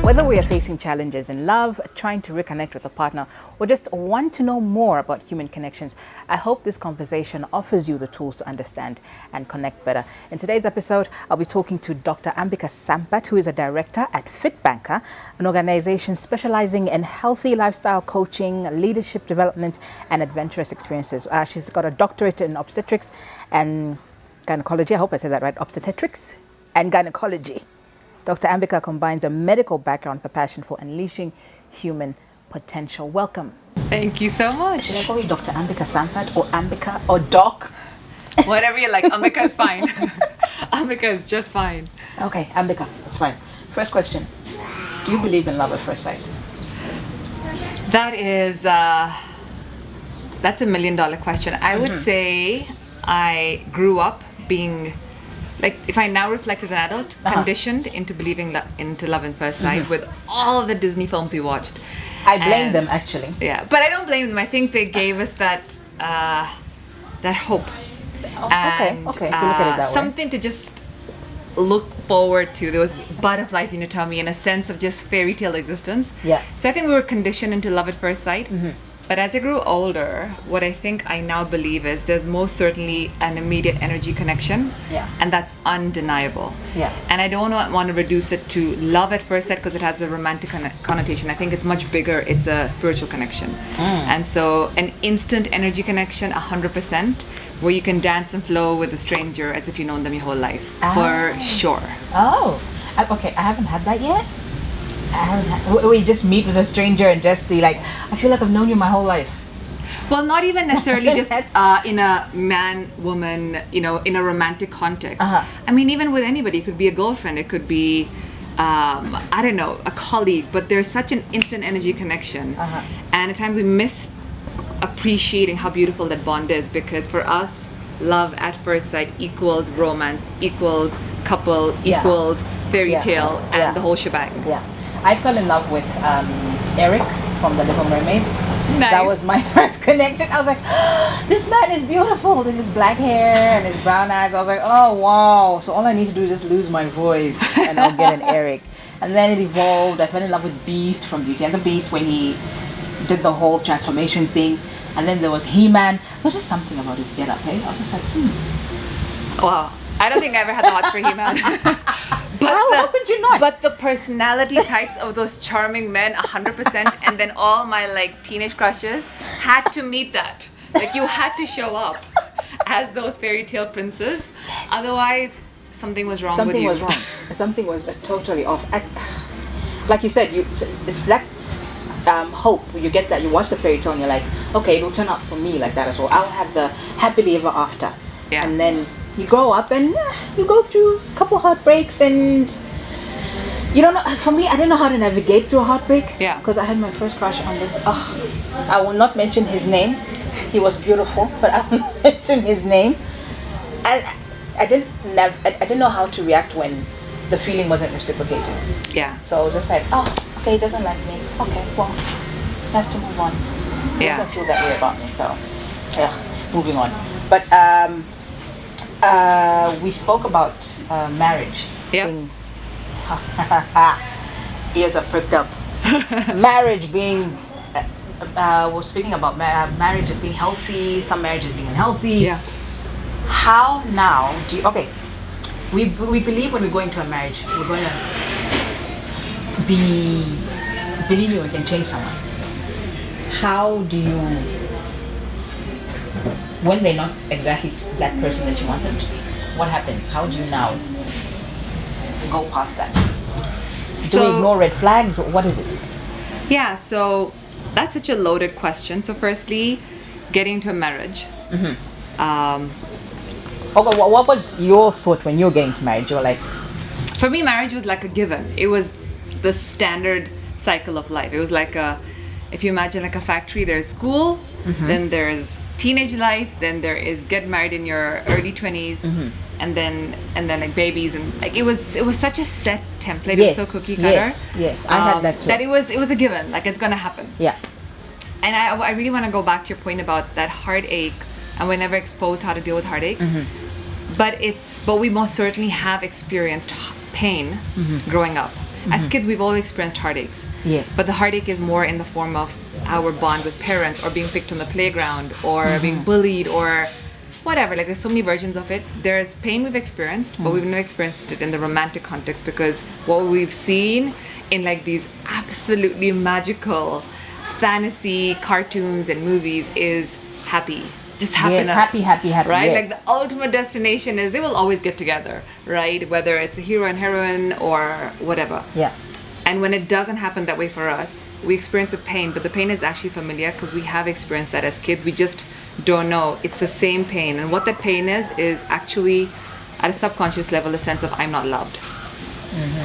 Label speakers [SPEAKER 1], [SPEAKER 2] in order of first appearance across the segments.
[SPEAKER 1] Whether we are facing challenges in love, trying to reconnect with a partner, or just want to know more about human connections, I hope this conversation offers you the tools to understand and connect better. In today's episode, I'll be talking to Dr. Ambika Sampat, who is a director at Fitbanker, an organization specializing in healthy lifestyle coaching, leadership development, and adventurous experiences. She's got a doctorate in obstetrics and gynecology. I hope I said that right. Obstetrics and gynecology. Dr. Ambika combines a medical background with a passion for unleashing human potential. Welcome.
[SPEAKER 2] Thank you so much.
[SPEAKER 1] Should I call you Dr. Ambika Sampat or Ambika or Doc?
[SPEAKER 2] Whatever you like. Ambika is fine. Ambika is just fine.
[SPEAKER 1] Okay, Ambika, that's fine. First question. Do you believe in love at first sight?
[SPEAKER 2] That's a $1 million question. I would say I grew up being, like, if I now reflect as an adult, conditioned into believing into love at first sight with all the Disney films we watched.
[SPEAKER 1] I blame them, actually.
[SPEAKER 2] Yeah, but I don't blame them. I think they gave us that hope.
[SPEAKER 1] Okay, if you look at it that way.
[SPEAKER 2] Something to just look forward to. There was butterflies in your tummy and a sense of just fairy tale existence.
[SPEAKER 1] Yeah.
[SPEAKER 2] So I think we were conditioned into love at first sight. But as I grew older, what I think I now believe is there's most certainly an immediate energy connection.
[SPEAKER 1] Yeah.
[SPEAKER 2] And that's undeniable.
[SPEAKER 1] Yeah.
[SPEAKER 2] And I don't want to reduce it to love at first sight because it has a romantic connotation. I think it's much bigger. It's a spiritual connection. And so an instant energy connection, 100%, where you can dance and flow with a stranger as if you've known them your whole life. For sure.
[SPEAKER 1] Oh, okay. I haven't had that yet. We just meet with a stranger and just be like, I feel like I've known you my whole life.
[SPEAKER 2] Well, not even necessarily just in a man-woman, in a romantic context. I mean, even with anybody, it could be a girlfriend, it could be, I don't know, a colleague, but there's such an instant energy connection. And at times we miss appreciating how beautiful that bond is, because for us, love at first sight equals romance, equals couple, equals fairy tale, and the whole shebang.
[SPEAKER 1] Yeah. I fell in love with Eric from The Little Mermaid.
[SPEAKER 2] Nice.
[SPEAKER 1] That was my first connection. I was like, this man is beautiful with his black hair and his brown eyes. I was like, oh wow. So all I need to do is just lose my voice and I'll get an Eric. And then it evolved. I fell in love with Beast from Beauty and the Beast when he did the whole transformation thing. And then there was He-Man. There was just something about his get-up, hey? I was just like,
[SPEAKER 2] Wow. I don't think I ever had the heart for He-Man.
[SPEAKER 1] How could you not?
[SPEAKER 2] But the personality types of those charming men, 100%, and then all my teenage crushes had to meet that. You had to show up as those fairy tale princes.
[SPEAKER 1] Yes.
[SPEAKER 2] Otherwise, something was wrong with you.
[SPEAKER 1] Something was wrong. Something was totally off. Like you said, it's that hope. You get that. You watch the fairy tale and you're like, okay, it'll turn out for me like that as well. I'll have the happily ever after.
[SPEAKER 2] Yeah.
[SPEAKER 1] And then you grow up and you go through a couple heartbreaks and you don't know. For me, I didn't know how to navigate through a heartbreak.
[SPEAKER 2] Yeah.
[SPEAKER 1] Because I had my first crush on this. I will not mention his name. He was beautiful, but I will not mention his name. And I didn't know how to react when the feeling wasn't reciprocated.
[SPEAKER 2] Yeah.
[SPEAKER 1] So I was just like, okay, he doesn't like me. Okay, well, I have to move on. He doesn't feel that way about me. So, moving on. But we spoke about marriage.
[SPEAKER 2] Yeah.
[SPEAKER 1] Ears are pricked up. Marriage being, we're speaking about marriage as being healthy, some marriages being unhealthy.
[SPEAKER 2] Yeah.
[SPEAKER 1] How now do you, okay, we believe when we go into a marriage, we're going to be believing we can change someone. How do you, when they're not exactly that person that you want them to be, what happens? How do you now go past that? Do we ignore red flags, or what is it?
[SPEAKER 2] Yeah, so that's such a loaded question. So firstly, getting into a marriage.
[SPEAKER 1] Okay, what was your thought when you were getting married? You were like,
[SPEAKER 2] for me, marriage was like a given. It was the standard cycle of life. It was like if you imagine like a factory, there's school, then there's teenage life, then there is get married in your early 20s, and then like babies, and like it was such a set template. It was so cookie cutter.
[SPEAKER 1] Yes, I had that too.
[SPEAKER 2] That it was a given, like it's gonna happen.
[SPEAKER 1] Yeah.
[SPEAKER 2] And I really want to go back to your point about that heartache, and we're never exposed how to deal with heartaches. But we most certainly have experienced pain growing up. As kids, we've all experienced heartaches.
[SPEAKER 1] Yes.
[SPEAKER 2] But the heartache is more in the form of our bond with parents, or being picked on the playground, or being bullied, or whatever. Like, there's so many versions of it. There's pain we've experienced, but we've never experienced it in the romantic context, because what we've seen in like these absolutely magical fantasy cartoons and movies is happy. Just happiness.
[SPEAKER 1] Yes, happy,
[SPEAKER 2] right?
[SPEAKER 1] yes.
[SPEAKER 2] Like, the ultimate destination is they will always get together, right? Whether it's a hero and heroine or whatever.
[SPEAKER 1] Yeah.
[SPEAKER 2] And when it doesn't happen that way for us, we experience a pain, but the pain is actually familiar because we have experienced that as kids. We just don't know. It's the same pain. And what that pain is actually, at a subconscious level, a sense of I'm not loved.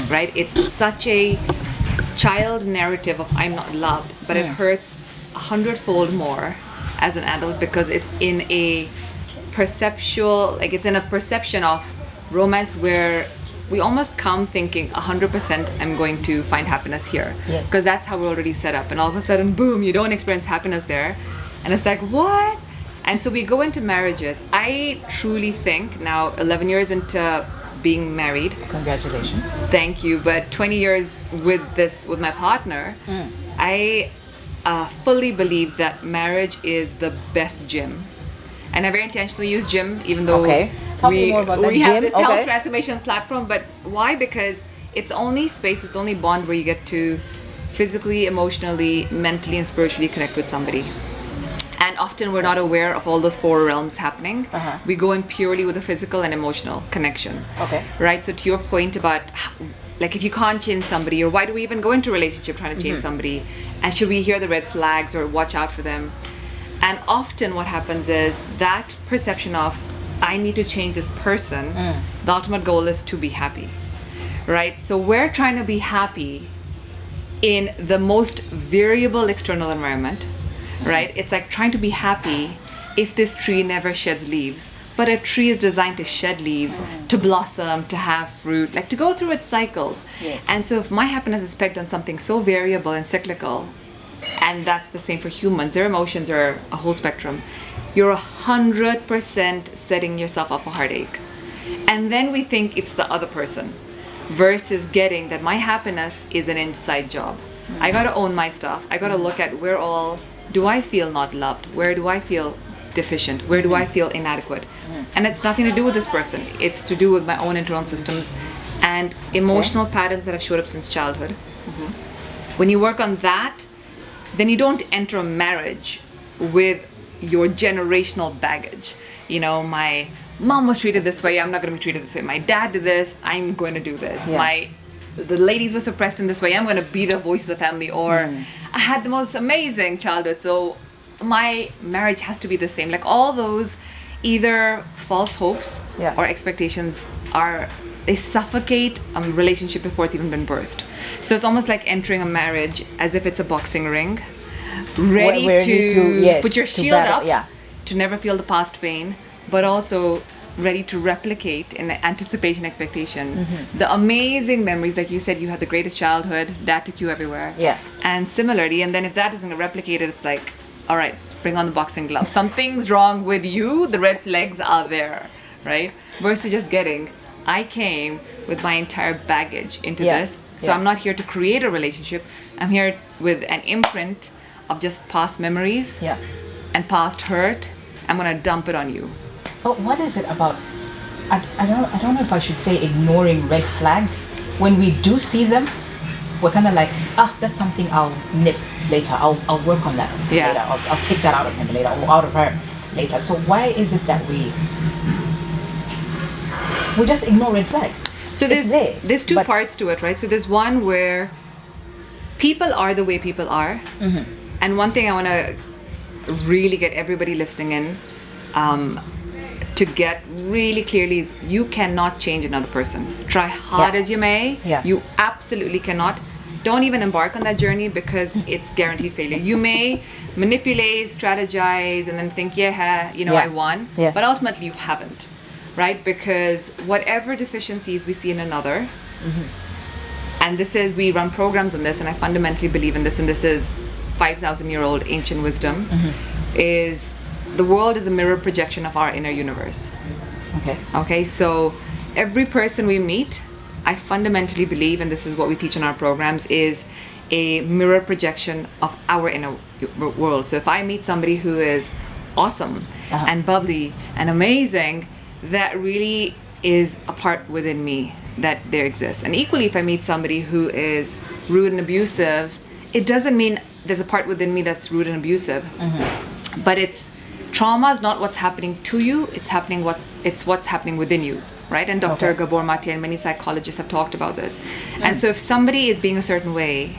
[SPEAKER 2] Right? It's such a child narrative of I'm not loved, but it hurts 100-fold more as an adult, because it's in a perceptual, like, it's in a perception of romance where we almost come thinking 100% I'm going to find happiness here.
[SPEAKER 1] Yes.
[SPEAKER 2] Because that's how we're already set up. And all of a sudden, boom, you don't experience happiness there. And it's like, what? And so we go into marriages. I truly think now, 11 years into being married.
[SPEAKER 1] Congratulations.
[SPEAKER 2] Thank you. But 20 years with my partner, I fully believe that marriage is the best gym. And I very intentionally use gym, even though
[SPEAKER 1] Tell me more about that
[SPEAKER 2] we have
[SPEAKER 1] gym.
[SPEAKER 2] this health transformation platform. But why? Because it's only space, it's only bond where you get to physically, emotionally, mentally, and spiritually connect with somebody. And often we're not aware of all those 4 realms happening. We go in purely with a physical and emotional connection.
[SPEAKER 1] Okay.
[SPEAKER 2] Right? So to your point about, like, if you can't change somebody, or why do we even go into a relationship trying to change somebody? And should we hear the red flags or watch out for them? And often what happens is that perception of, I need to change this person, the ultimate goal is to be happy. Right? So we're trying to be happy in the most variable external environment. Right? It's like trying to be happy if this tree never sheds leaves. But a tree is designed to shed leaves, to blossom, to have fruit, like to go through its cycles.
[SPEAKER 1] Yes.
[SPEAKER 2] And so if my happiness is pegged on something so variable and cyclical, and that's the same for humans, their emotions are a whole spectrum, you're 100% setting yourself up for heartache. And then we think it's the other person, versus getting that my happiness is an inside job. I gotta own my stuff. I gotta look at where all do I feel not loved? Where do I feel deficient? Where do I feel inadequate? And it's nothing to do with this person. It's to do with my own internal systems and emotional patterns that have showed up since childhood. When you work on that, then you don't enter a marriage with your generational baggage. You know, my mom was treated this way, I'm not going to be treated this way. My dad did this, I'm going to do this. The ladies were suppressed in this way, I'm going to be the voice of the family. Or I had the most amazing childhood, so my marriage has to be the same. Like, all those either false hopes or expectations they suffocate a relationship before it's even been birthed. So it's almost like entering a marriage as if it's a boxing ring, ready to put your shield up, to never feel the past pain, but also ready to replicate in anticipation, expectation, the amazing memories. Like you said, you had the greatest childhood, dad took you everywhere. And similarly, and then if that isn't replicated, it's like, all right, bring on the boxing gloves. Something's wrong with you, the red flags are there, right? Versus just getting, I came with my entire baggage into this, so I'm not here to create a relationship. I'm here with an imprint of just past memories and past hurt. I'm gonna dump it on you.
[SPEAKER 1] But what is it about? I don't know if I should say ignoring red flags. When we do see them, we're kind of like, that's something I'll nip later. I'll work on that later. I'll take that out of him later, or out of her later. So why is it that we just ignore red flags?
[SPEAKER 2] So there's two parts to it, right? So there's one where people are the way people are, and one thing I want to really get everybody listening in to get really clearly is, you cannot change another person. Try hard as you may, you absolutely cannot. Don't even embark on that journey, because it's guaranteed failure. You may manipulate, strategize, and then think, I won, but ultimately you haven't, right? Because whatever deficiencies we see in another, and we run programs on this, and I fundamentally believe in this, and this is 5,000-year-old ancient wisdom, is the world is a mirror projection of our inner universe. Okay, so every person we meet, I fundamentally believe, and this is what we teach in our programs, is a mirror projection of our inner world. So if I meet somebody who is awesome and bubbly and amazing, that really is a part within me that there exists. And equally, if I meet somebody who is rude and abusive, it doesn't mean there's a part within me that's rude and abusive. But it's trauma is not what's happening to you, it's what's happening within you, right? And Dr. Gabor Mate and many psychologists have talked about this. And so if somebody is being a certain way,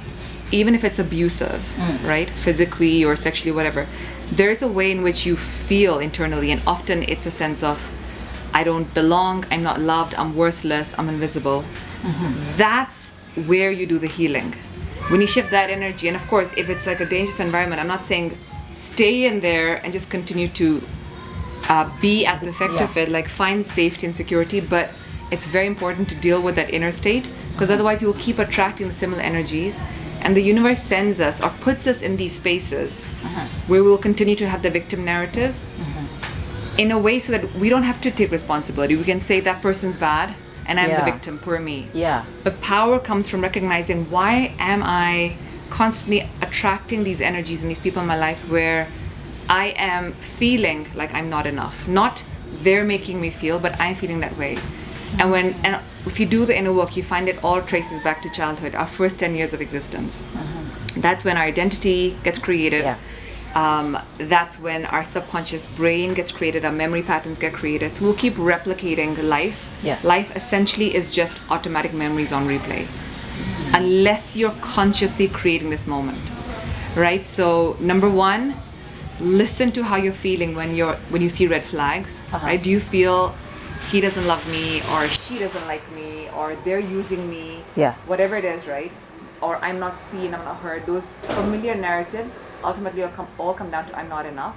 [SPEAKER 2] even if it's abusive, right, physically or sexually, whatever, there's a way in which you feel internally, and often it's a sense of, I don't belong, I'm not loved, I'm worthless, I'm invisible. That's where you do the healing. When you shift that energy, and of course, if it's like a dangerous environment, I'm not saying stay in there and just continue to be at the effect of it, like find safety and security, but it's very important to deal with that inner state, because otherwise you will keep attracting the similar energies. And the universe sends us or puts us in these spaces where we'll continue to have the victim narrative in a way so that we don't have to take responsibility. We can say that person's bad and I'm the victim, poor me. But power comes from recognizing, why am I constantly attracting these energies and these people in my life where I am feeling like I'm not enough. Not they're making me feel, but I'm feeling that way. And if you do the inner work, you find it all traces back to childhood, our first 10 years of existence. That's when our identity gets created. That's when our subconscious brain gets created, our memory patterns get created. So we'll keep replicating life. Life essentially is just automatic memories on replay, unless you're consciously creating this moment, right? So number one, listen to how you're feeling when you see red flags, right? Do you feel he doesn't love me, or she doesn't like me, or they're using me, whatever it is, right? Or I'm not seen, I'm not heard. Those familiar narratives ultimately all come down to I'm not enough,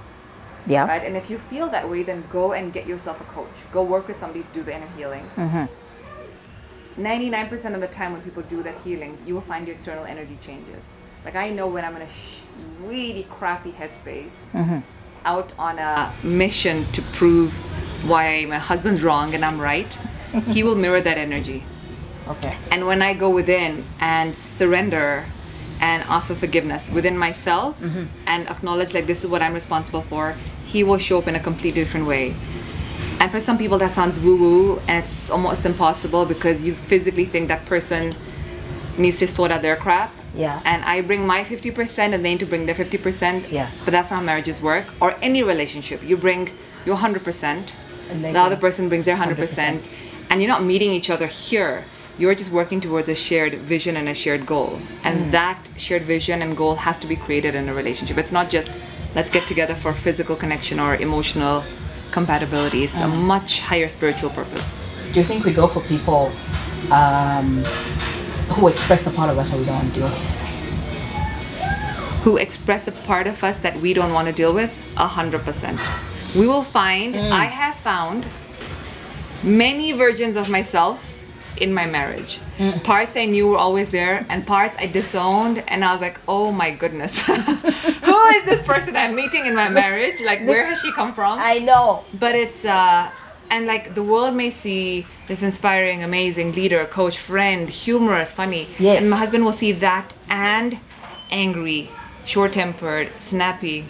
[SPEAKER 2] right? And if you feel that way, then go and get yourself a coach. Go work with somebody to do the inner healing. 99% of the time when people do that healing, you will find your external energy changes. Like I know when I'm in a really crappy headspace, out on a mission to prove why my husband's wrong and I'm right, he will mirror that energy. And when I go within and surrender and ask for forgiveness within myself and acknowledge like this is what I'm responsible for, he will show up in a completely different way. And for some people that sounds woo-woo and it's almost impossible because you physically think that person needs to sort out their crap. And I bring my 50% and they need to bring their 50%. But that's not how marriages work, or any relationship. You bring your 100%, and the other person brings their 100%, and you're not meeting each other here. You're just working towards a shared vision and a shared goal. And that shared vision and goal has to be created in a relationship. It's not just let's get together for physical connection or emotional compatibility. It's a much higher spiritual purpose.
[SPEAKER 1] Do you think we go for people who express the part of us that we don't want to deal with?
[SPEAKER 2] Who express a part of us that we don't want to deal with? 100%. We will find, I have found many versions of myself in my marriage. Parts I knew were always there, and parts I disowned, and I was like, oh my goodness. Who is this person I'm meeting in my marriage? Like, where has she come from?
[SPEAKER 1] I know.
[SPEAKER 2] But it's, and like the world may see this inspiring, amazing leader, coach, friend, humorous, funny. And my husband will see that and angry, short-tempered, snappy,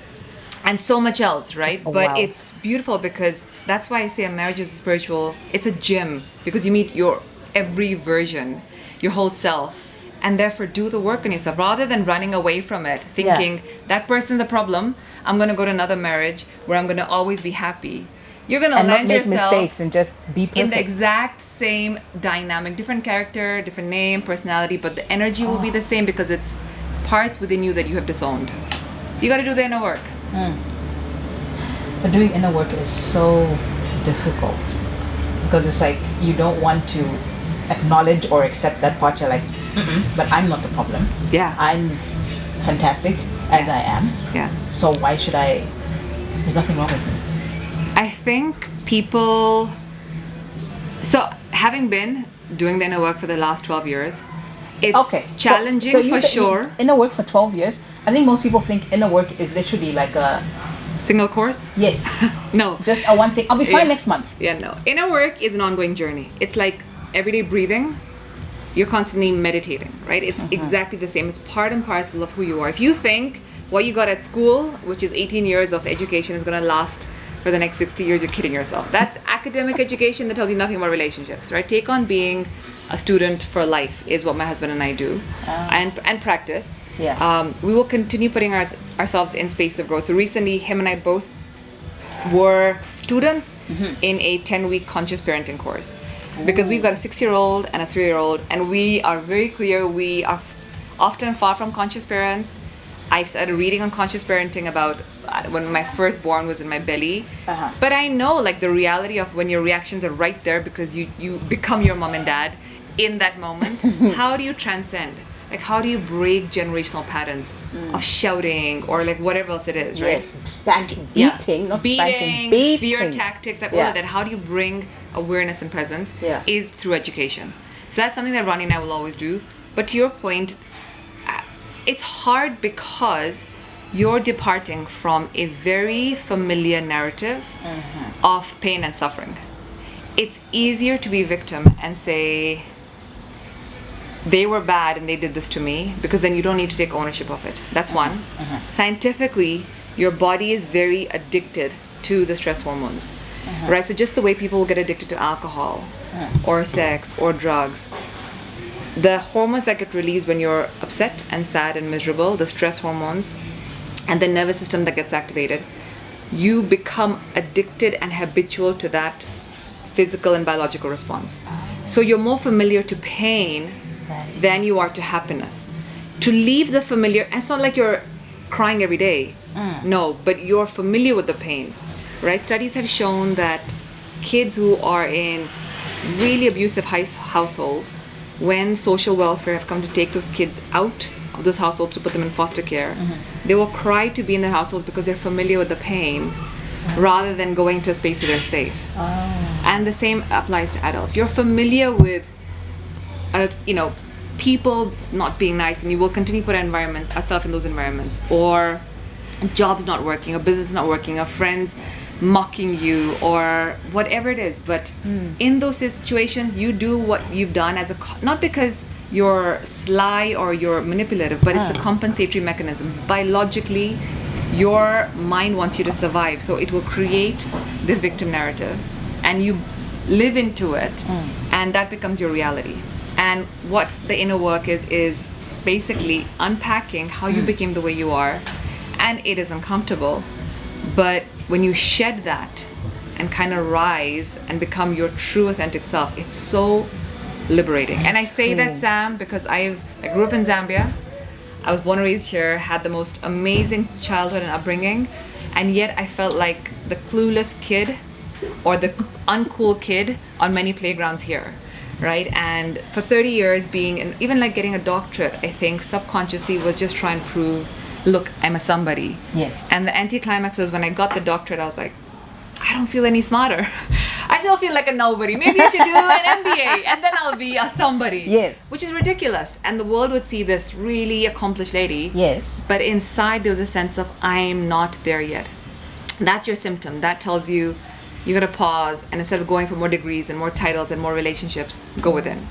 [SPEAKER 2] and so much else, right? But it's beautiful because that's why I say a marriage is spiritual. It's a gym because you meet your every version, your whole self, and therefore do the work on yourself rather than running away from it, thinking that person's the problem. I'm going to go to another marriage where I'm going to always be happy. You're going to land
[SPEAKER 1] make
[SPEAKER 2] yourself
[SPEAKER 1] mistakes and just be perfect.
[SPEAKER 2] In the exact same dynamic, different character, different name, personality, but the energy will be the same because it's parts within you that you have disowned. So you got to do the inner work.
[SPEAKER 1] But doing inner work is so difficult because it's like you don't want to acknowledge or accept that part. You're like, but I'm not the problem. I'm fantastic as I am. So why should I? There's nothing wrong with me.
[SPEAKER 2] I think people, so having been doing the inner work for the last 12 years, it's challenging so for sure.
[SPEAKER 1] Inner work for 12 years. I think most people think inner work is literally like a
[SPEAKER 2] single course.
[SPEAKER 1] Yes.
[SPEAKER 2] No.
[SPEAKER 1] Just a one thing. I'll be fine next month.
[SPEAKER 2] No. Inner work is an ongoing journey. It's like everyday breathing, you're constantly meditating, right? It's exactly the same. It's part and parcel of who you are. If you think what you got at school, which is 18 years of education, is going to last for the next 60 years, you're kidding yourself. That's academic education that tells you nothing about relationships, right? Take on being a student for life is what my husband and I do, and practice.
[SPEAKER 1] Yeah.
[SPEAKER 2] We will continue putting ourselves in space of growth. So recently, him and I both were students in a 10-week conscious parenting course. Because we've got a 6-year-old and a 3-year-old, and we are very clear we are often far from conscious parents. I started reading on conscious parenting about when my firstborn was in my belly. But I know like the reality of when your reactions are right there because you become your mom and dad in that moment. How do you transcend? Like how do you break generational patterns of shouting or like whatever else it is, right?
[SPEAKER 1] Yes, spanking, beating, not spanking, beating.
[SPEAKER 2] Fear tactics, like all of that. How do you bring awareness and presence? Is through education. So that's something that Ronnie and I will always do. But to your point, it's hard because you're departing from a very familiar narrative of pain and suffering. It's easier to be victim and say, they were bad and they did this to me, because then you don't need to take ownership of it. That's one. Scientifically, your body is very addicted to the stress hormones, right? So just the way people will get addicted to alcohol or sex or drugs, the hormones that get released when you're upset and sad and miserable, the stress hormones, and the nervous system that gets activated, you become addicted and habitual to that physical and biological response. So you're more familiar to pain than you are to happiness. To leave the familiar, and it's not like you're crying every day. No, but you're familiar with the pain, right? Studies have shown that kids who are in really abusive households, when social welfare have come to take those kids out of those households to put them in foster care, they will cry to be in the households because they're familiar with the pain rather than going to a space where they're safe. And the same applies to adults. You're familiar with people not being nice, and you will continue to put ourselves in those environments, or jobs not working, or business not working, or friends mocking you, or whatever it is. But in those situations, you do what you've done not because you're sly or you're manipulative, but it's a compensatory mechanism. Biologically, your mind wants you to survive, so it will create this victim narrative, and you live into it, and that becomes your reality. And what the inner work is basically unpacking how you became the way you are. And it is uncomfortable, but when you shed that and kind of rise and become your true authentic self, it's so liberating. And I say that, Sam, because I grew up in Zambia. I was born and raised here, had the most amazing childhood and upbringing, and yet I felt like the clueless kid or the uncool kid on many playgrounds here, right? And for 30 years even like getting a doctorate, I think subconsciously was just trying to prove, look, I'm a somebody.
[SPEAKER 1] Yes.
[SPEAKER 2] And the anticlimax was when I got the doctorate, I was like, I don't feel any smarter. I still feel like a nobody. Maybe I should do an MBA and then I'll be a somebody.
[SPEAKER 1] Yes.
[SPEAKER 2] Which is ridiculous. And the world would see this really accomplished lady.
[SPEAKER 1] Yes.
[SPEAKER 2] But inside there was a sense of, I'm not there yet. That's your symptom. That tells you got to pause, and instead of going for more degrees and more titles and more relationships, go within.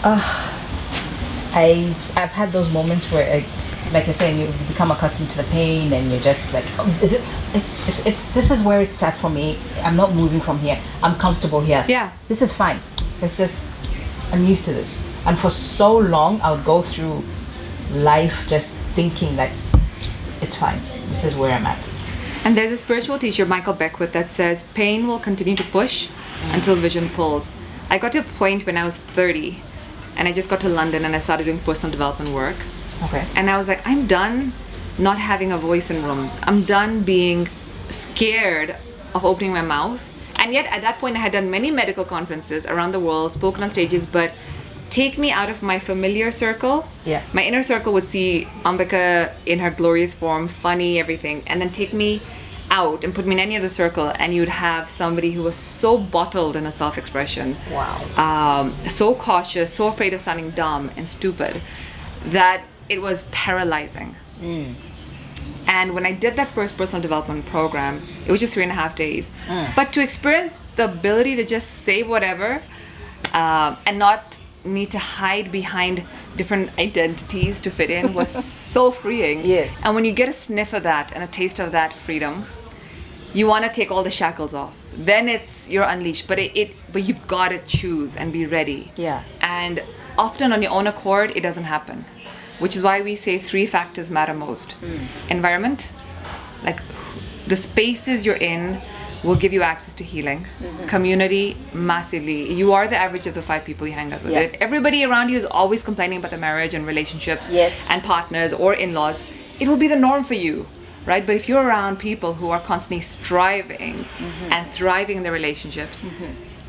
[SPEAKER 1] I've had those moments where, like you're saying, you become accustomed to the pain, and you're just like, this is where it's at for me. I'm not moving from here. I'm comfortable here.
[SPEAKER 2] Yeah.
[SPEAKER 1] This is fine. It's just, I'm used to this. And for so long, I would go through life just thinking that it's fine. This is where I'm at.
[SPEAKER 2] And there's a spiritual teacher, Michael Beckwith, that says pain will continue to push until vision pulls. I got to a point when I was 30, and I just got to London and I started doing personal development work.
[SPEAKER 1] Okay.
[SPEAKER 2] And I was like, I'm done not having a voice in rooms. I'm done being scared of opening my mouth. And yet at that point I had done many medical conferences around the world, spoken on stages, but take me out of my familiar circle.
[SPEAKER 1] Yeah.
[SPEAKER 2] My inner circle would see Ambika in her glorious form, funny, everything, and then take me out and put me in any other circle, and you'd have somebody who was so bottled in a self-expression.
[SPEAKER 1] Wow.
[SPEAKER 2] So cautious, so afraid of sounding dumb and stupid that it was paralyzing. And when I did that first personal development program, it was just 3.5 days. But to experience the ability to just say whatever, and not need to hide behind different identities to fit in was so freeing.
[SPEAKER 1] Yes.
[SPEAKER 2] And when you get a sniff of that and a taste of that freedom, you want to take all the shackles off. Then you're unleashed. But but you've got to choose and be ready.
[SPEAKER 1] Yeah.
[SPEAKER 2] And often on your own accord, it doesn't happen. Which is why we say 3 factors matter most. Environment, like the spaces you're in will give you access to healing. Community, massively. You are the average of the 5 people you hang out with.
[SPEAKER 1] Yeah.
[SPEAKER 2] If everybody around you is always complaining about their marriage and relationships
[SPEAKER 1] Yes.
[SPEAKER 2] and partners or in-laws, it will be the norm for you, right? But if you're around people who are constantly striving and thriving in their relationships,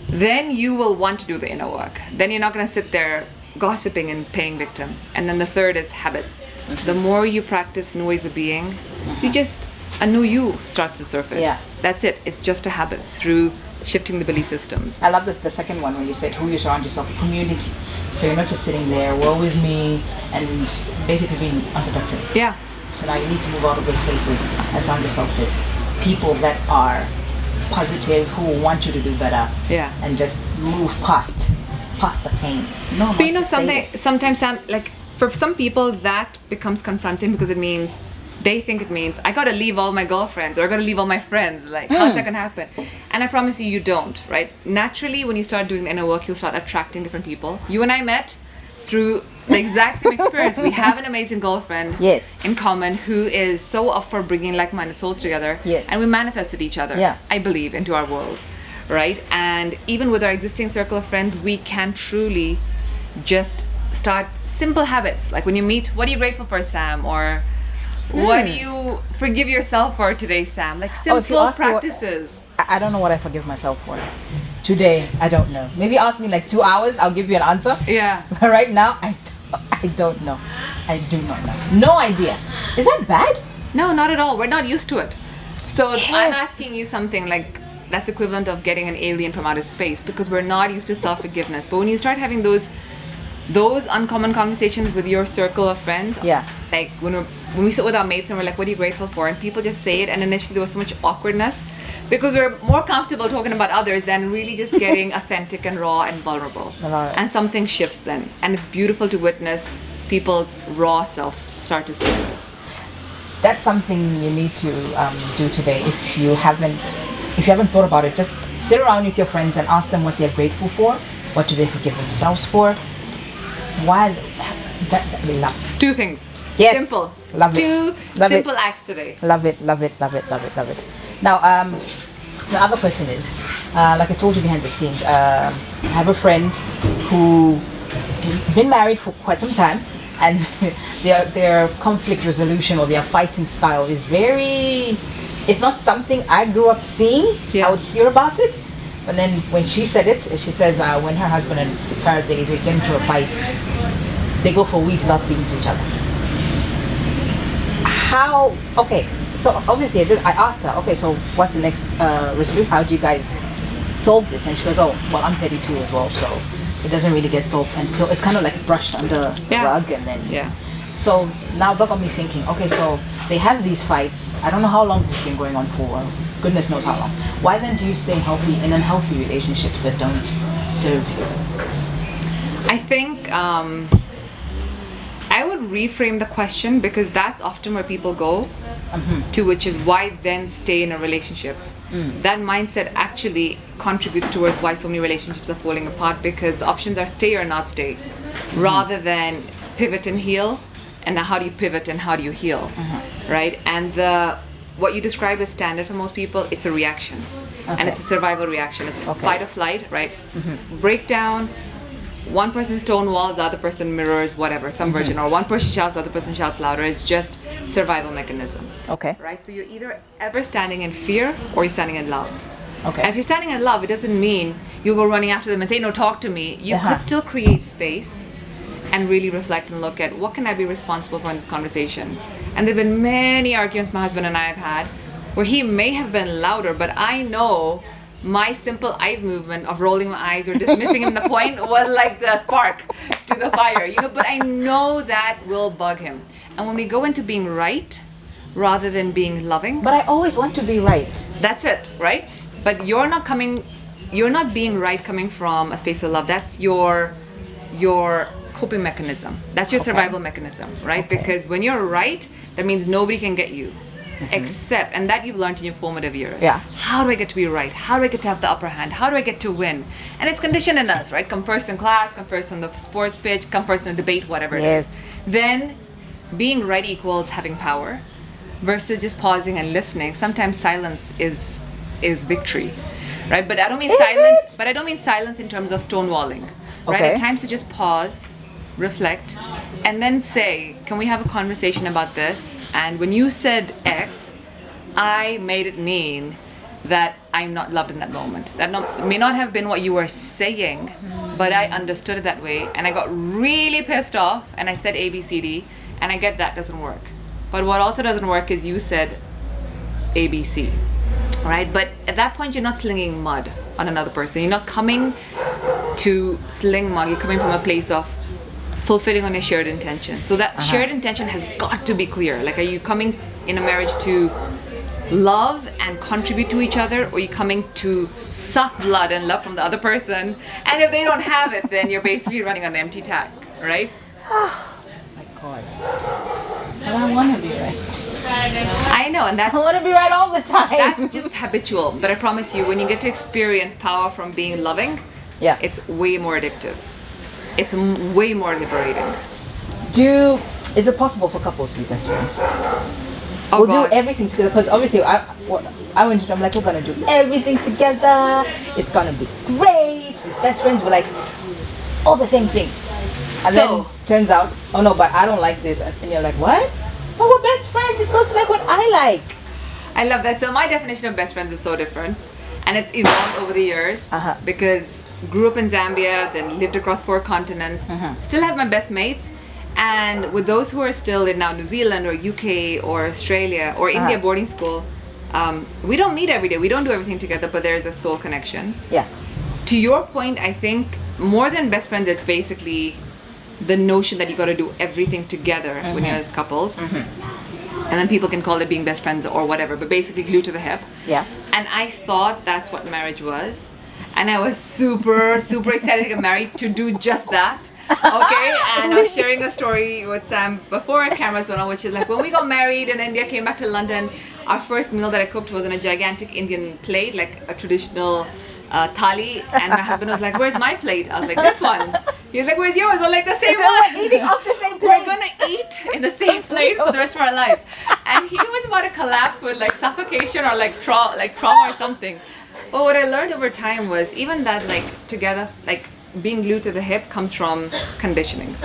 [SPEAKER 2] then you will want to do the inner work. Then you're not going to sit there gossiping and playing victim. And then the third is habits. The more you practice new ways of being, a new you starts to surface.
[SPEAKER 1] Yeah.
[SPEAKER 2] That's it. It's just a habit through shifting the belief systems.
[SPEAKER 1] I love this, the second one, when you said who you surround yourself with, community. So you're not just sitting there, woe is me, and basically being unproductive.
[SPEAKER 2] Yeah.
[SPEAKER 1] So now you need to move out of those spaces and surround yourself with people that are positive, who want you to do better.
[SPEAKER 2] Yeah.
[SPEAKER 1] And just move past the pain. No,
[SPEAKER 2] But you know something, sometimes Sam, like for some people that becomes confronting because it means it means I gotta leave all my girlfriends or I gotta leave all my friends. Like, how's that gonna happen? And I promise you don't, right? Naturally, when you start doing the inner work, you'll start attracting different people. You and I met through the exact same experience. We have an amazing girlfriend
[SPEAKER 1] Yes.
[SPEAKER 2] in common who is so up for bringing like-minded souls together.
[SPEAKER 1] Yes.
[SPEAKER 2] And we manifested each other,
[SPEAKER 1] Yeah.
[SPEAKER 2] I believe, into our world, right? And even with our existing circle of friends, we can truly just start simple habits. Like when you meet, what are you grateful for, Sam? Or what do you forgive yourself for today, Sam? Like
[SPEAKER 1] if you
[SPEAKER 2] simple
[SPEAKER 1] ask me what-
[SPEAKER 2] practices.
[SPEAKER 1] I don't know what I forgive myself for. Today, I don't know. Maybe ask me like 2 hours, I'll give you an answer.
[SPEAKER 2] Yeah.
[SPEAKER 1] But right now, I don't know. I do not know. No idea. Is that bad?
[SPEAKER 2] No, not at all. We're not used to it. So
[SPEAKER 1] Yes.
[SPEAKER 2] I'm asking you something like that's equivalent of getting an alien from outer space because we're not used to self-forgiveness. But when you start having those uncommon conversations with your circle of friends,
[SPEAKER 1] Yeah.
[SPEAKER 2] like when we sit with our mates and we're like, what are you grateful for? And people just say it, and initially there was so much awkwardness because we're more comfortable talking about others than really just getting authentic and raw and vulnerable.
[SPEAKER 1] I love it.
[SPEAKER 2] And something shifts then. And it's beautiful to witness people's raw self start to surface.
[SPEAKER 1] That's something you need to do today. If you haven't thought about it, just sit around with your friends and ask them what they're grateful for. What do they forgive themselves for? Why? That we love.
[SPEAKER 2] 2 things.
[SPEAKER 1] Yes.
[SPEAKER 2] Simple.
[SPEAKER 1] Love it.
[SPEAKER 2] 2
[SPEAKER 1] Love it.
[SPEAKER 2] simple acts today.
[SPEAKER 1] Love it, love it, love it, love it, love it. Now, the other question is, like I told you behind the scenes, I have a friend who been married for quite some time, and their conflict resolution or their fighting style is it's not something I grew up seeing.
[SPEAKER 2] Yeah.
[SPEAKER 1] I would hear about it, but then when she said it, she says when her husband and her, they get into a fight, they go for weeks without speaking to each other. Okay, so obviously I asked her, okay, so what's the next resolution? How do you guys solve this? And she goes, oh, well, I'm 32 as well, so it doesn't really get solved until it's kind of like brushed under the rug, and then so now that got me thinking, okay, so they have these fights. I don't know how long this has been going on for, goodness knows how long. Why then do you stay healthy in unhealthy relationships that don't serve you?
[SPEAKER 2] I think I would reframe the question because that's often where people go to, which is why then stay in a relationship. That mindset actually contributes towards why so many relationships are falling apart, because the options are stay or not stay, rather than pivot and heal. And now how do you pivot and how do you heal, right? And what you describe as standard for most people, it's a reaction. And it's a survival reaction. It's fight or flight, right? Breakdown. One person stonewalls, the other person mirrors whatever, some version, or one person shouts, the other person shouts louder. It's just survival mechanism.
[SPEAKER 1] Okay.
[SPEAKER 2] Right? So you're either ever standing in fear or you're standing in love.
[SPEAKER 1] Okay.
[SPEAKER 2] And if you're standing in love, it doesn't mean you'll go running after them and say, no, talk to me. You could still create space and really reflect and look at what can I be responsible for in this conversation. And there have been many arguments my husband and I have had where he may have been louder, but I know my simple eye movement of rolling my eyes or dismissing him the point was like the spark to the fire, but I know that will bug him. And when we go into being right rather than being loving,
[SPEAKER 1] But I always want to be right.
[SPEAKER 2] that's it, right? But you're not coming you're not being right coming from a space of love. That's your coping mechanism. That's your survival mechanism, right? Because when you're right, that means nobody can get you. Except, and that you've learned in your formative years.
[SPEAKER 1] Yeah.
[SPEAKER 2] How do I get to be right? How do I get to have the upper hand? How do I get to win? And it's conditioned in us, right? Come first in class, come first on the sports pitch, come first in a debate, whatever it is. Then being right equals having power versus just pausing and listening. Sometimes silence is victory, right? But I don't mean silence. But I don't mean silence in terms of stonewalling, right?
[SPEAKER 1] Okay.
[SPEAKER 2] At times to just pause, reflect, and then say, can we have a conversation about this? And when you said X, I made it mean that I'm not loved in that moment. That may not have been what you were saying, but I understood it that way, and I got really pissed off, and I said A, B, C, D, and I get that doesn't work. But what also doesn't work is you said A, B, C, right? But at that point, you're not slinging mud on another person. You're not coming to sling mud. You're coming from a place of fulfilling on a shared intention. So that shared intention has got to be clear. Like, are you coming in a marriage to love and contribute to each other, or are you coming to suck blood and love from the other person? And if they don't have it, then you're basically running on an empty tank, right?
[SPEAKER 1] My God. And I want to be right.
[SPEAKER 2] I know, and
[SPEAKER 1] I want to be right all the time.
[SPEAKER 2] that's just habitual. But I promise you, when you get to experience power from being loving, it's way more addictive. It's way more liberating.
[SPEAKER 1] Is it possible for couples to be best friends?
[SPEAKER 2] Oh,
[SPEAKER 1] We'll
[SPEAKER 2] God.
[SPEAKER 1] do everything together, because obviously I went to them like, we're gonna do everything together. It's gonna be great. We're best friends. We're like all the same things. And
[SPEAKER 2] So-
[SPEAKER 1] then turns out, oh no, but I don't like this, and you're like, what? But we're best friends. It's supposed to like what I like.
[SPEAKER 2] I love that. So my definition of best friends is so different, and it's evolved over the years because grew up in Zambia, then lived across 4 continents, still have my best mates, and with those who are still in now New Zealand or UK or Australia or India boarding school, we don't meet every day, we don't do everything together, but there's a soul connection.
[SPEAKER 1] Yeah.
[SPEAKER 2] To your point, I think more than best friends, it's basically the notion that you got to do everything together when you're as couples. And then people can call it being best friends or whatever, but basically glued to the hip.
[SPEAKER 1] Yeah.
[SPEAKER 2] And I thought that's what marriage was. And I was super, super excited to get married to do just that. Okay? And I was sharing a story with Sam before our cameras went on, which is like, when we got married in India, came back to London, our first meal that I cooked was on a gigantic Indian plate, like a traditional thali. And my husband was like, where's my plate? I was like, this one. He was like, where's yours? I was like, the same
[SPEAKER 1] So
[SPEAKER 2] one.
[SPEAKER 1] we're eating off the same
[SPEAKER 2] We're
[SPEAKER 1] plate.
[SPEAKER 2] gonna eat in the same plate for the rest of our life. And he was about to collapse with like suffocation or like trauma or something. But what I learned over time was even that like together, like being glued to the hip comes from conditioning.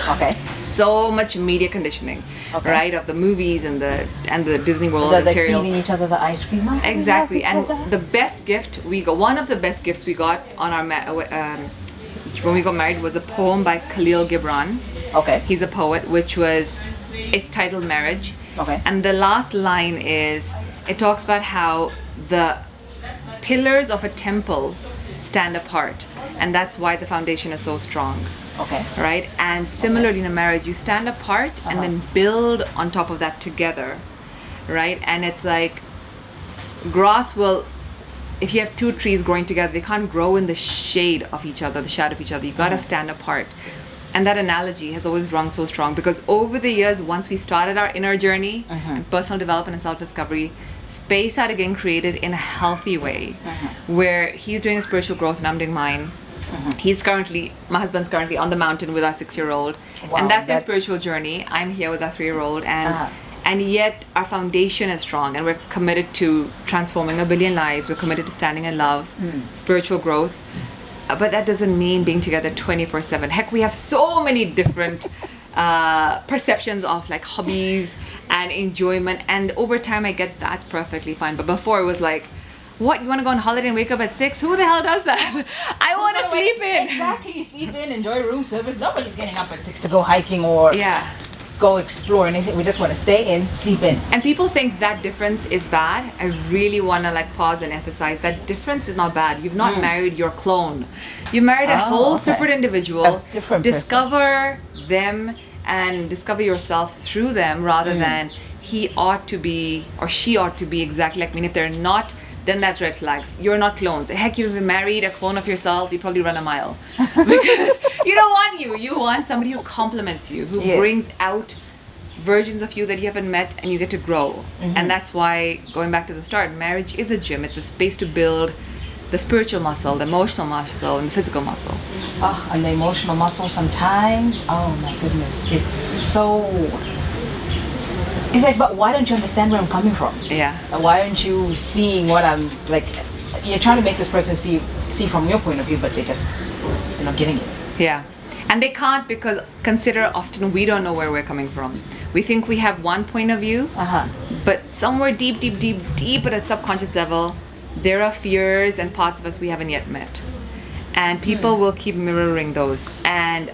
[SPEAKER 1] Okay.
[SPEAKER 2] So much media conditioning, right? Of the movies and the Disney World
[SPEAKER 1] They're
[SPEAKER 2] materials.
[SPEAKER 1] feeding each other the ice cream. Oh, we
[SPEAKER 2] Exactly.
[SPEAKER 1] love each
[SPEAKER 2] And
[SPEAKER 1] other.
[SPEAKER 2] the best gift we got, one of the best gifts we got on our when we got married was a poem by Khalil Gibran.
[SPEAKER 1] Okay.
[SPEAKER 2] He's a poet, which was, it's titled Marriage.
[SPEAKER 1] Okay.
[SPEAKER 2] And the last line is, it talks about how the pillars of a temple stand apart, and that's why the foundation is so strong.
[SPEAKER 1] Okay.
[SPEAKER 2] Right? And similarly in a marriage, you stand apart and then build on top of that together. Right? And it's like grass will, if you have 2 trees growing together, they can't grow in the shade of each other, the shadow of each other. You gotta stand apart. And that analogy has always rung so strong because over the years, once we started our inner journey and personal development and self-discovery, space started getting created in a healthy way where he's doing his spiritual growth and I'm doing mine. My husband's currently on the mountain with our 6-year-old.
[SPEAKER 1] Wow,
[SPEAKER 2] And that's their spiritual journey. I'm here with our 3-year-old and yet our foundation is strong and we're committed to transforming 1 billion lives. We're committed to standing in love, spiritual growth. But that doesn't mean being together 24/7. Heck, we have so many different perceptions of like hobbies and enjoyment. And over time, I get that's perfectly fine. But before it was like, what, you want to go on holiday and wake up at 6? Who the hell does that? I want to sleep in.
[SPEAKER 1] Exactly, sleep in, enjoy room service. Nobody's getting up at 6 to go hiking or go explore anything. We just want to stay in, sleep in.
[SPEAKER 2] And people think that difference is bad. I really want to like pause and emphasize that difference is not bad. You've not married your clone. You married a whole separate individual.
[SPEAKER 1] A different person.
[SPEAKER 2] Discover them and discover yourself through them rather than he ought to be or she ought to be exactly like me. And if they're not, then that's red flags. You're not clones. Heck, you've been married, a clone of yourself, you probably run a mile. Because you don't want you. You want somebody who complements you, who brings out versions of you that you haven't met, and you get to grow. And that's why, going back to the start, marriage is a gym. It's a space to build the spiritual muscle, the emotional muscle, and the physical muscle.
[SPEAKER 1] Oh, and the emotional muscle sometimes, oh my goodness, it's like, but why don't you understand where I'm coming from?
[SPEAKER 2] Yeah.
[SPEAKER 1] Why aren't you seeing what I'm, like, you're trying to make this person see from your point of view, but they're not getting it.
[SPEAKER 2] Yeah. And they can't, because consider often we don't know where we're coming from. We think we have one point of view, but somewhere deep at a subconscious level, there are fears and parts of us we haven't yet met. And people will keep mirroring those. And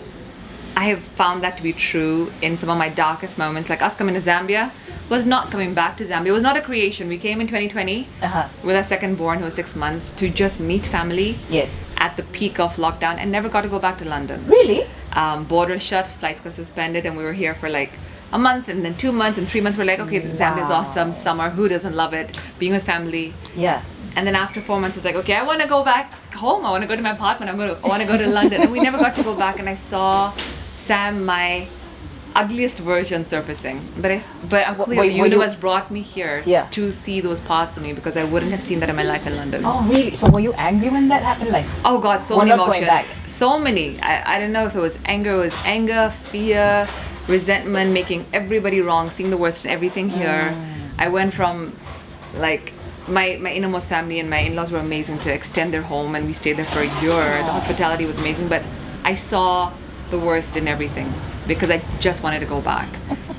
[SPEAKER 2] I have found that to be true in some of my darkest moments. Like us coming to Zambia was not coming back to Zambia. It was not a creation. We came in 2020 with our second born, who was 6 months, to just meet family at the peak of lockdown, and never got to go back to London.
[SPEAKER 1] Really?
[SPEAKER 2] Borders shut, flights got suspended, and we were here for like a month, and then 2 months, and 3 months. We're like, okay, Zambia's awesome. Summer, who doesn't love it? Being with family.
[SPEAKER 1] Yeah.
[SPEAKER 2] And then after 4 months, it's like, okay, I want to go back home. I want to go to my apartment. I want to go to London. And we never got to go back. And I saw Sam, my ugliest version, surfacing. But I'm clear the universe brought me here to see those parts of me, because I wouldn't have seen that in my life in London.
[SPEAKER 1] Oh, really? So were you angry when that happened? Like,
[SPEAKER 2] oh God, so many emotions. So many. I don't know if it was anger. It was anger, fear, resentment, making everybody wrong, seeing the worst in everything here. I went from like my innermost family and my in-laws were amazing to extend their home, and we stayed there for a year. The hospitality was amazing, but I saw the worst in everything because I just wanted to go back.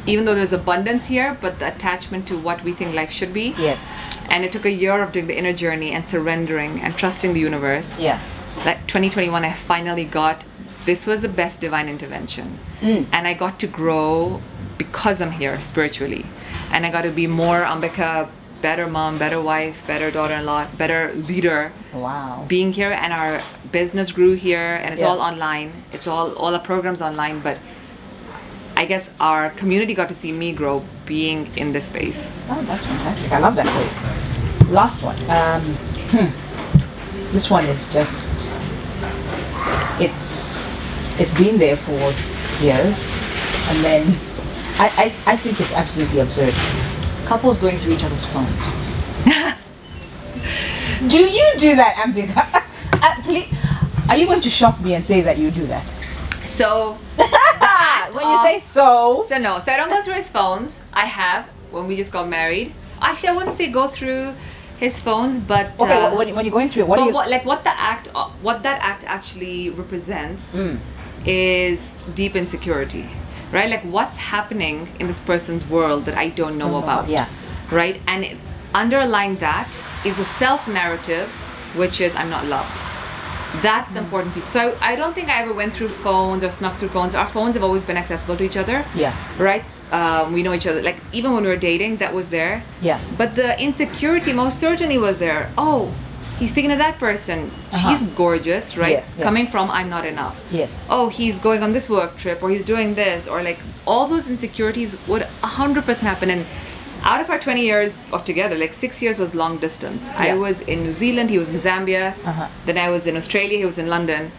[SPEAKER 2] Even though there's abundance here, but the attachment to what we think life should be.
[SPEAKER 1] Yes.
[SPEAKER 2] And it took a year of doing the inner journey and surrendering and trusting the universe.
[SPEAKER 1] Yeah.
[SPEAKER 2] That 2021, I finally got, this was the best divine intervention. And I got to grow because I'm here spiritually. And I got to be more Ambika, better mom, better wife, better daughter-in-law, better leader.
[SPEAKER 1] Wow.
[SPEAKER 2] Being here, and our business grew here, and it's all online. It's all our programs online, but I guess our community got to see me grow being in this space.
[SPEAKER 1] Oh, that's fantastic. I love that for you. Last one. This one is just, it's been there for years, and then I think it's absolutely absurd. Couples going through each other's phones. Do you do that, Ambika? Please, are you going to shock me and say that you do that?
[SPEAKER 2] So,
[SPEAKER 1] when you say so.
[SPEAKER 2] So no, so I don't go through his phones. I have, when we just got married. Actually, I wouldn't say go through his phones, but
[SPEAKER 1] okay, when you're going through it,
[SPEAKER 2] what that act actually represents is deep insecurity. Right? Like what's happening in this person's world that I don't know about.
[SPEAKER 1] Yeah.
[SPEAKER 2] Right? And underlying that is a self-narrative, which is I'm not loved. That's the important piece. So I don't think I ever went through phones or snuck through phones. Our phones have always been accessible to each other.
[SPEAKER 1] Yeah.
[SPEAKER 2] Right? We know each other. Like even when we were dating, that was there.
[SPEAKER 1] Yeah.
[SPEAKER 2] But the insecurity most certainly was there. Oh, he's speaking to that person. She's gorgeous, right?
[SPEAKER 1] Yeah.
[SPEAKER 2] Coming from I'm not enough.
[SPEAKER 1] Yes.
[SPEAKER 2] Oh, he's going on this work trip, or he's doing this, or like all those insecurities would 100% happen. And out of our 20 years of together, like 6 years was long distance. I was in New Zealand, he was in Zambia. Then I was in Australia, he was in London.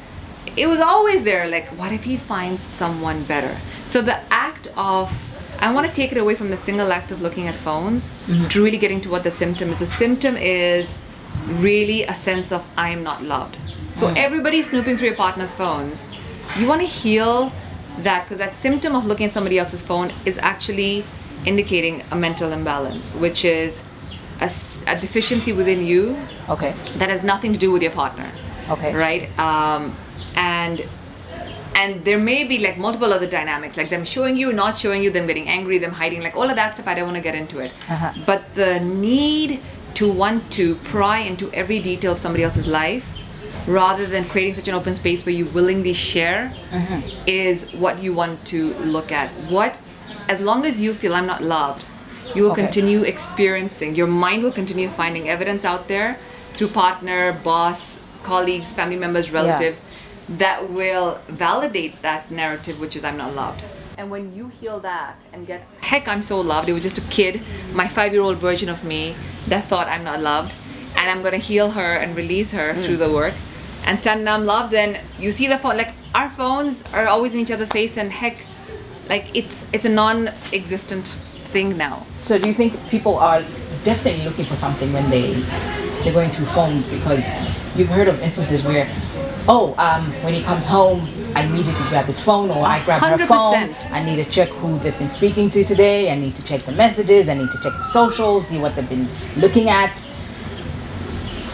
[SPEAKER 2] It was always there, like, what if he finds someone better? So the act of, I want to take it away from the single act of looking at phones to really getting to what the symptom is. The symptom is really a sense of I am not loved. So everybody snooping through your partner's phones. You want to heal that, because that symptom of looking at somebody else's phone is actually indicating a mental imbalance, which is a deficiency within you.
[SPEAKER 1] Okay.
[SPEAKER 2] That has nothing to do with your partner.
[SPEAKER 1] Okay.
[SPEAKER 2] Right? And there may be like multiple other dynamics, like them showing you, not showing you, them getting angry, them hiding, like all of that stuff. I don't want to get into it. But the need to want to pry into every detail of somebody else's life, rather than creating such an open space where you willingly share, is what you want to look at. As long as you feel I'm not loved, you will continue experiencing, your mind will continue finding evidence out there through partner, boss, colleagues, family members, relatives, that will validate that narrative, which is I'm not loved. And when you heal that and get, heck, I'm so loved, it was just a kid, my 5-year-old version of me that thought I'm not loved, and I'm going to heal her and release her through the work and stand in love, then you see the phone, like our phones are always in each other's face, and heck, like it's a non-existent thing now.
[SPEAKER 1] So do you think people are definitely looking for something when they're going through phones? Because you've heard of instances where, when he comes home, I immediately grab his phone, or I grab her
[SPEAKER 2] 100%.
[SPEAKER 1] phone. I need to check who they've been speaking to today. I need to check the messages. I need to check the socials, see what they've been looking at.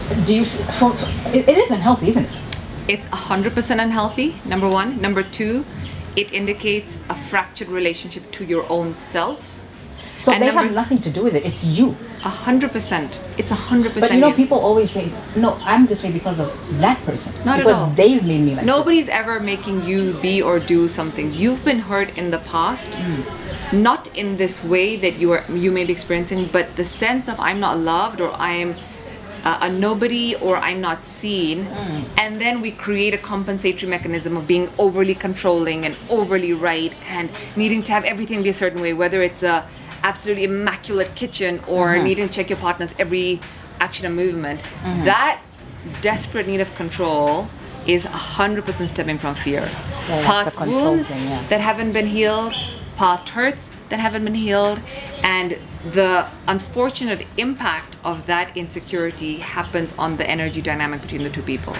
[SPEAKER 1] It is unhealthy, isn't it?
[SPEAKER 2] It's 100% unhealthy, number one. Number two, it indicates a fractured relationship to your own self.
[SPEAKER 1] So they have nothing to do with it. It's you.
[SPEAKER 2] 100%. It's 100%.
[SPEAKER 1] But people always say, "No, I'm this way because of that person."
[SPEAKER 2] Not
[SPEAKER 1] because
[SPEAKER 2] at all.
[SPEAKER 1] They've made me like
[SPEAKER 2] Nobody's
[SPEAKER 1] this.
[SPEAKER 2] ever making you be or do something. You've been hurt in the past, not in this way that you may be experiencing, but the sense of I'm not loved, or I am a nobody, or I'm not seen, and then we create a compensatory mechanism of being overly controlling and overly right and needing to have everything be a certain way, whether it's a absolutely immaculate kitchen or needing to check your partner's every action and movement. That desperate need of control is 100% stemming from fear. Past wounds that haven't been healed, past hurts that haven't been healed, and the unfortunate impact of that insecurity happens on the energy dynamic between the two people,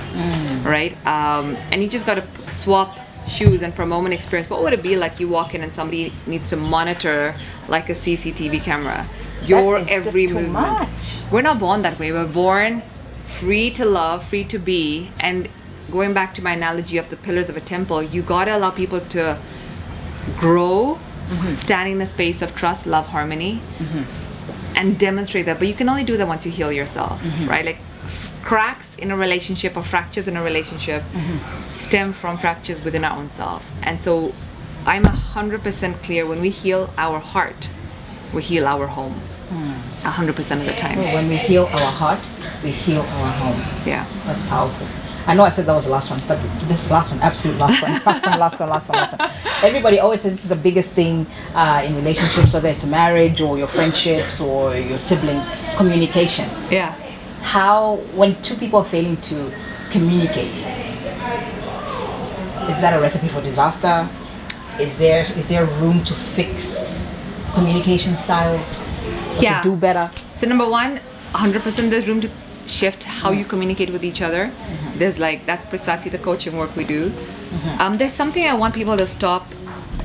[SPEAKER 2] right? And you just got to swap shoes and for a moment experience what would it be like you walk in and somebody needs to monitor like a CCTV camera your every movement.
[SPEAKER 1] Much.
[SPEAKER 2] We're not born that way. We're born free to love, free to be. And going back to my analogy of the pillars of a temple, you gotta allow people to grow, stand in a space of trust, love, harmony, and demonstrate that. But you can only do that once you heal yourself, right? Like cracks in a relationship or fractures in a relationship stem from fractures within our own self. And so I'm 100% clear, when we heal our heart, we heal our home 100% of the time.
[SPEAKER 1] When we heal our heart, we heal our home.
[SPEAKER 2] Yeah.
[SPEAKER 1] That's powerful. I know I said that was the last one, but this last one, absolute last one, last one. Everybody always says this is the biggest thing in relationships, whether it's a marriage or your friendships or your siblings, communication.
[SPEAKER 2] Yeah.
[SPEAKER 1] How, when two people are failing to communicate, is that a recipe for disaster? Is there room to fix communication styles? Or to do better?
[SPEAKER 2] So number one, 100% there's room to shift how you communicate with each other. There's that's precisely the coaching work we do. There's something I want people to stop,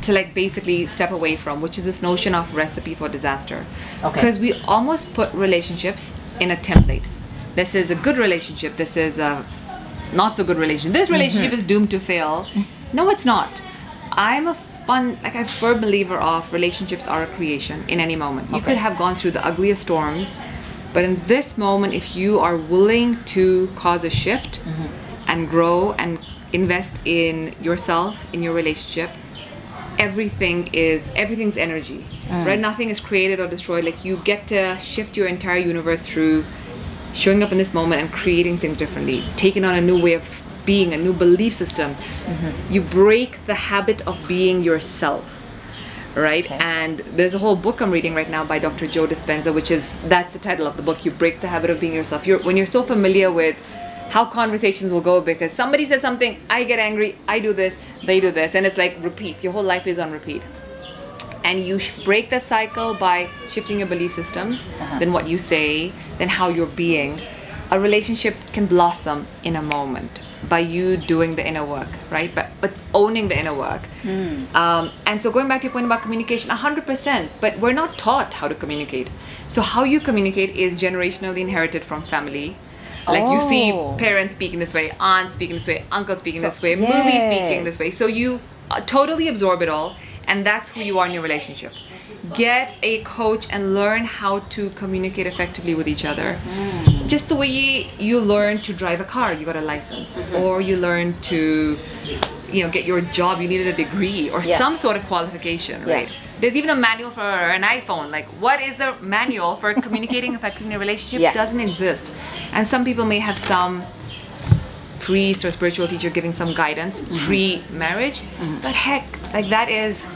[SPEAKER 2] to basically step away from, which is this notion of recipe for disaster. Because we almost put relationships in a template. This is a good relationship, this is a not so good relationship, this relationship is doomed to fail. No, it's not. I'm a firm believer of relationships are a creation in any moment. You could have gone through the ugliest storms, but in this moment, if you are willing to cause a shift and grow and invest in yourself, in your relationship, everything's energy, right? Nothing is created or destroyed. You get to shift your entire universe through showing up in this moment and creating things differently, taking on a new way of being, a new belief system. You break the habit of being yourself, right? And there's a whole book I'm reading right now by Dr. Joe Dispenza, that's the title of the book. You break the habit of being yourself. When you're so familiar with how conversations will go, because somebody says something, I get angry, I do this, they do this, and it's repeat. Your whole life is on repeat. And you break that cycle by shifting your belief systems, then what you say, then how you're being. A relationship can blossom in a moment by you doing the inner work, right? But owning the inner work. And so going back to your point about communication, 100%, but we're not taught how to communicate. So how you communicate is generationally inherited from family. You see parents speaking this way, aunts speaking this way, uncles speaking this way, movies speaking this way. So you totally absorb it all, and that's who you are in your relationship. Get a coach and learn how to communicate effectively with each other. Just the way you learn to drive a car, you got a license, or you learn to, get your job, you needed a degree or some sort of qualification, right? There's even a manual for an iPhone. What is the manual for communicating effectively in a relationship? It doesn't exist. And some people may have some priest or spiritual teacher giving some guidance pre-marriage, but heck, that is,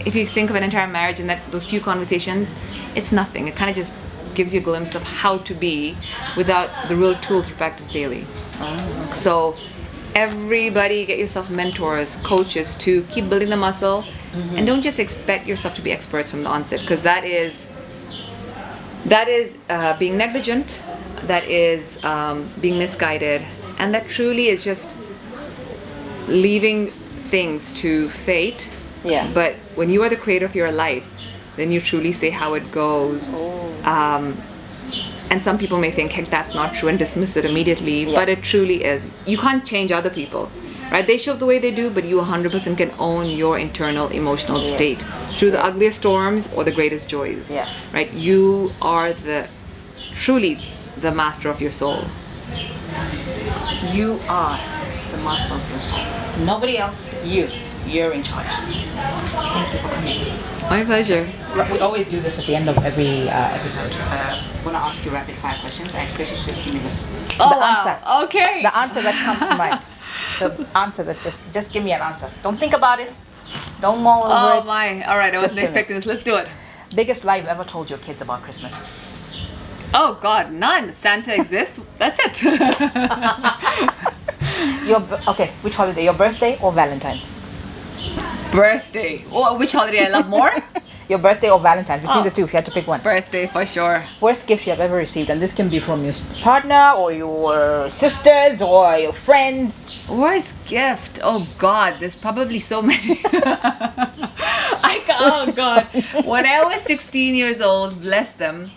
[SPEAKER 2] if you think of an entire marriage and those few conversations, it's nothing. It kind of just gives you a glimpse of how to be without the real tools to practice daily. So everybody get yourself mentors, coaches to keep building the muscle, and don't just expect yourself to be experts from the onset, because that is being negligent, that is being misguided, and that truly is just leaving things to fate.
[SPEAKER 1] Yeah.
[SPEAKER 2] But when you are the creator of your life, then you truly say how it goes. And some people may think, heck, that's not true, and dismiss it immediately, but it truly is. You can't change other people, right? They show up the way they do, but you 100% can own your internal emotional state through the ugliest storms or the greatest joys, right? You are truly the master of your soul.
[SPEAKER 1] You are the master of your soul. Nobody else, you're in charge. Thank you for coming.
[SPEAKER 2] My pleasure.
[SPEAKER 1] We always do this at the end of every episode. I want to ask you rapid fire questions. I expect you to just give me answer.
[SPEAKER 2] Okay.
[SPEAKER 1] The answer that comes to mind. The answer that just give me an answer. Don't think about it. Don't mull over it.
[SPEAKER 2] Oh my. All right. I wasn't expecting this. Let's do it.
[SPEAKER 1] Biggest lie you've ever told your kids about Christmas?
[SPEAKER 2] Oh God, none. Santa exists. That's it.
[SPEAKER 1] Okay, which holiday? Your birthday or Valentine's?
[SPEAKER 2] Birthday. Which holiday I love more?
[SPEAKER 1] Your birthday or Valentine's? Between the two, if you had to pick one.
[SPEAKER 2] Birthday for sure.
[SPEAKER 1] Worst gift you have ever received, and this can be from your partner or your sisters or your friends.
[SPEAKER 2] Worst gift? Oh God, there's probably so many. Oh God. When I was 16 years old, bless them,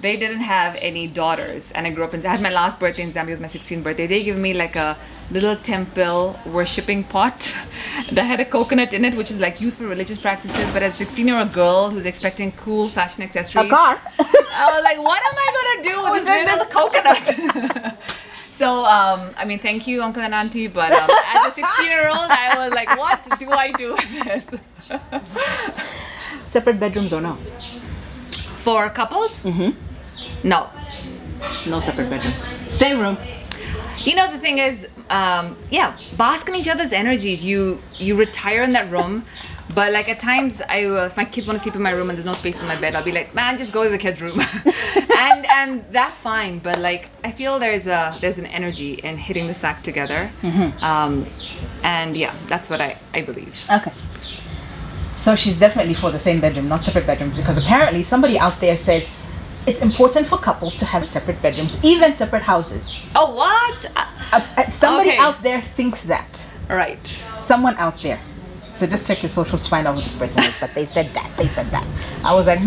[SPEAKER 2] they didn't have any daughters, and I had my last birthday in Zambia. It was my 16th birthday. They gave me like a little temple worshipping pot that had a coconut in it, which is like used for religious practices. But as a 16-year-old girl who's expecting cool fashion accessories,
[SPEAKER 1] a car.
[SPEAKER 2] I was like, what am I gonna do with this little coconut? So, I mean, thank you, Uncle and Auntie, but as a 16-year-old, I was like, what do I do with this?
[SPEAKER 1] Separate bedrooms or no?
[SPEAKER 2] For couples? No.
[SPEAKER 1] No separate bedroom. Same room.
[SPEAKER 2] You know, the thing is, bask in each other's energies. You retire in that room, but like at times, if my kids want to sleep in my room and there's no space in my bed, I'll be like, man, just go to the kids' room, and that's fine. But like, I feel there's an energy in hitting the sack together, and yeah, that's what I believe.
[SPEAKER 1] Okay. So she's definitely for the same bedroom, not separate bedrooms, because apparently somebody out there says it's important for couples to have separate bedrooms, even separate houses.
[SPEAKER 2] Oh, what?
[SPEAKER 1] Somebody out there thinks that.
[SPEAKER 2] Right.
[SPEAKER 1] Someone out there. So just check your socials to find out who this person is. But they said that. I was like,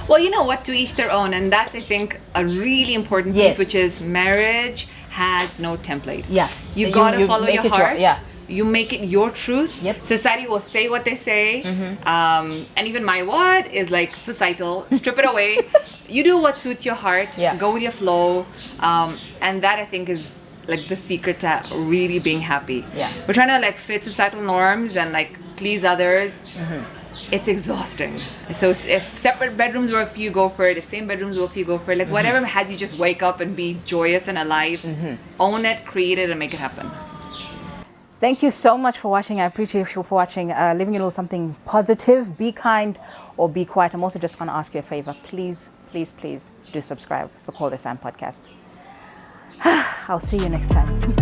[SPEAKER 2] Well, you know what? To each their own. And that's, I think, a really important piece, which is marriage has no template.
[SPEAKER 1] Yeah.
[SPEAKER 2] You gotta follow your heart. You make it your truth.
[SPEAKER 1] Yep.
[SPEAKER 2] Society will say what they say. And even my what is like societal. Strip it away. You do what suits your heart. Go with your flow. And that, I think, is like the secret to really being happy. We're trying to like fit societal norms and like please others. It's exhausting. So if separate bedrooms work for you, go for it. If same bedrooms work for you, go for it. Like whatever has you just wake up and be joyous and alive. Own it, create it, and make it happen.
[SPEAKER 1] Thank you so much for watching. I appreciate you for watching. Leaving you a little something positive. Be kind or be quiet. I'm also just going to ask you a favor. Please, please, please do subscribe to the Call the Sam podcast. I'll see you next time.